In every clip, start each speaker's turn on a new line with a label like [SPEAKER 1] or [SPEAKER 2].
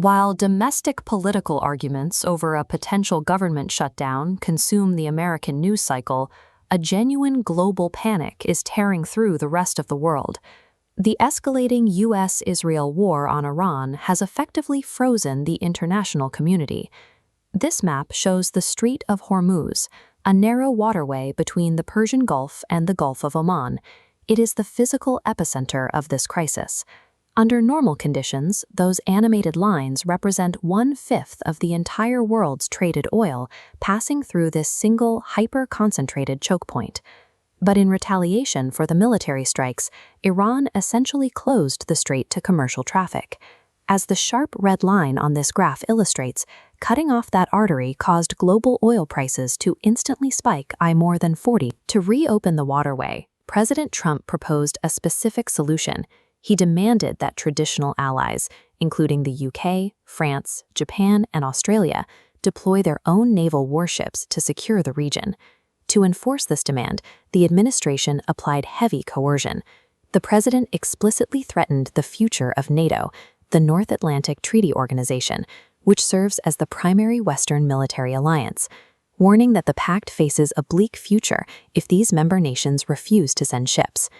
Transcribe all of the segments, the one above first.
[SPEAKER 1] While domestic political arguments over a potential government shutdown consume the American news cycle, a genuine global panic is tearing through the rest of the world. The escalating U.S.-Israel war on Iran has effectively frozen the international community. This map shows the Strait of Hormuz, a narrow waterway between the Persian Gulf and the Gulf of Oman. It is the physical epicenter of this crisis. Under normal conditions, those animated lines represent 1/5 of the entire world's traded oil passing through this single hyper-concentrated choke point. But in retaliation for the military strikes, Iran essentially closed the strait to commercial traffic. As the sharp red line on this graph illustrates, cutting off that artery caused global oil prices to instantly spike more than 40. To reopen the waterway, President Trump proposed a specific solution. He demanded that traditional allies, including the UK, France, Japan, and Australia, deploy their own naval warships to secure the region. To enforce this demand, the administration applied heavy coercion. The president explicitly threatened the future of NATO, the North Atlantic Treaty Organization, which serves as the primary Western military alliance, warning that the pact faces a bleak future if these member nations refuse to send ships.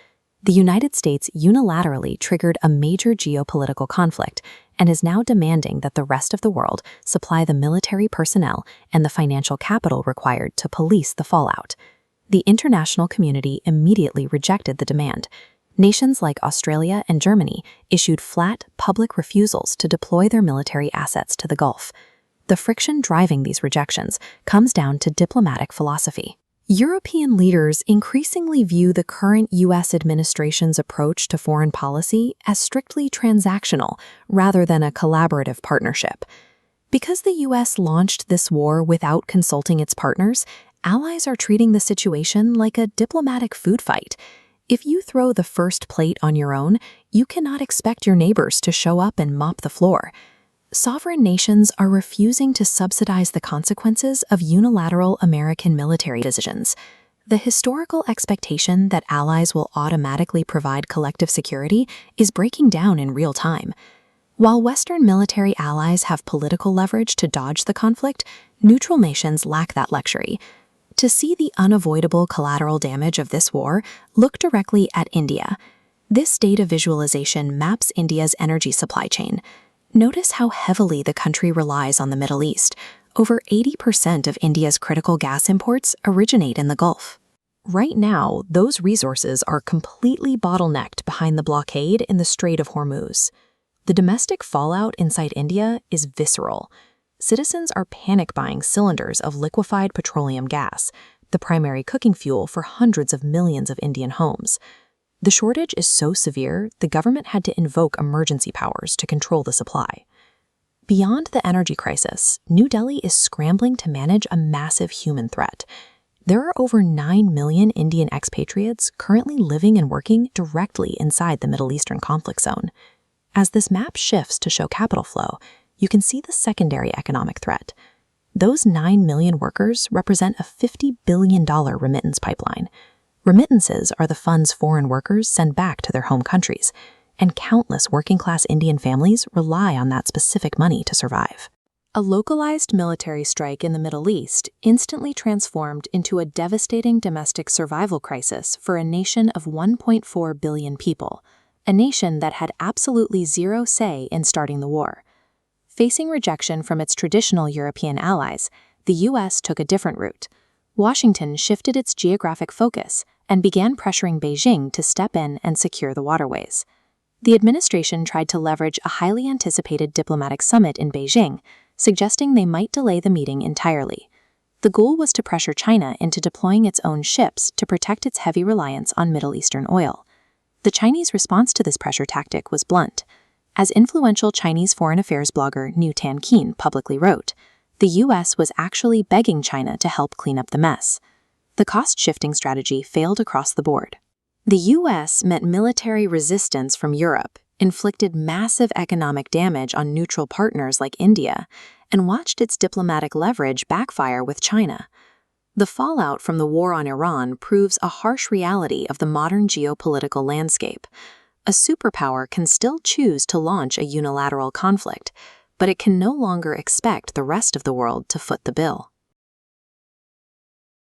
[SPEAKER 1] The United States unilaterally triggered a major geopolitical conflict and is now demanding that the rest of the world supply the military personnel and the financial capital required to police the fallout. The international community immediately rejected the demand. Nations like Australia and Germany issued flat, public refusals to deploy their military assets to the Gulf. The friction driving these rejections comes down to diplomatic philosophy. European leaders increasingly view the current U.S. administration's approach to foreign policy as strictly transactional rather than a collaborative partnership. Because the U.S. launched this war without consulting its partners, allies are treating the situation like a diplomatic food fight. If you throw the first plate on your own, you cannot expect your neighbors to show up and mop the floor. Sovereign nations are refusing to subsidize the consequences of unilateral American military decisions. The historical expectation that allies will automatically provide collective security is breaking down in real time. While Western military allies have political leverage to dodge the conflict, neutral nations lack that luxury. To see the unavoidable collateral damage of this war, look directly at India. This data visualization maps India's energy supply chain. Notice how heavily the country relies on the Middle East. Over 80% of India's critical gas imports originate in the Gulf. Right now, those resources are completely bottlenecked behind the blockade in the Strait of Hormuz. The domestic fallout inside India is visceral. Citizens are panic buying cylinders of liquefied petroleum gas, the primary cooking fuel for hundreds of millions of Indian homes. The shortage is so severe, the government had to invoke emergency powers to control the supply. Beyond the energy crisis, New Delhi is scrambling to manage a massive human threat. There are over 9 million Indian expatriates currently living and working directly inside the Middle Eastern conflict zone. As this map shifts to show capital flow, you can see the secondary economic threat. Those 9 million workers represent a $50 billion remittance pipeline. Remittances are the funds foreign workers send back to their home countries, and countless working-class Indian families rely on that specific money to survive. A localized military strike in the Middle East instantly transformed into a devastating domestic survival crisis for a nation of 1.4 billion people, a nation that had absolutely zero say in starting the war. Facing rejection from its traditional European allies, the U.S. took a different route. Washington shifted its geographic focus and began pressuring Beijing to step in and secure the waterways. The administration tried to leverage a highly anticipated diplomatic summit in Beijing, suggesting they might delay the meeting entirely. The goal was to pressure China into deploying its own ships to protect its heavy reliance on Middle Eastern oil. The Chinese response to this pressure tactic was blunt. As influential Chinese foreign affairs blogger Niu Tanqin publicly wrote, the U.S. was actually begging China to help clean up the mess. The cost-shifting strategy failed across the board. The U.S. met military resistance from Europe, inflicted massive economic damage on neutral partners like India, and watched its diplomatic leverage backfire with China. The fallout from the war on Iran proves a harsh reality of the modern geopolitical landscape. A superpower can still choose to launch a unilateral conflict, but it can no longer expect the rest of the world to foot the bill.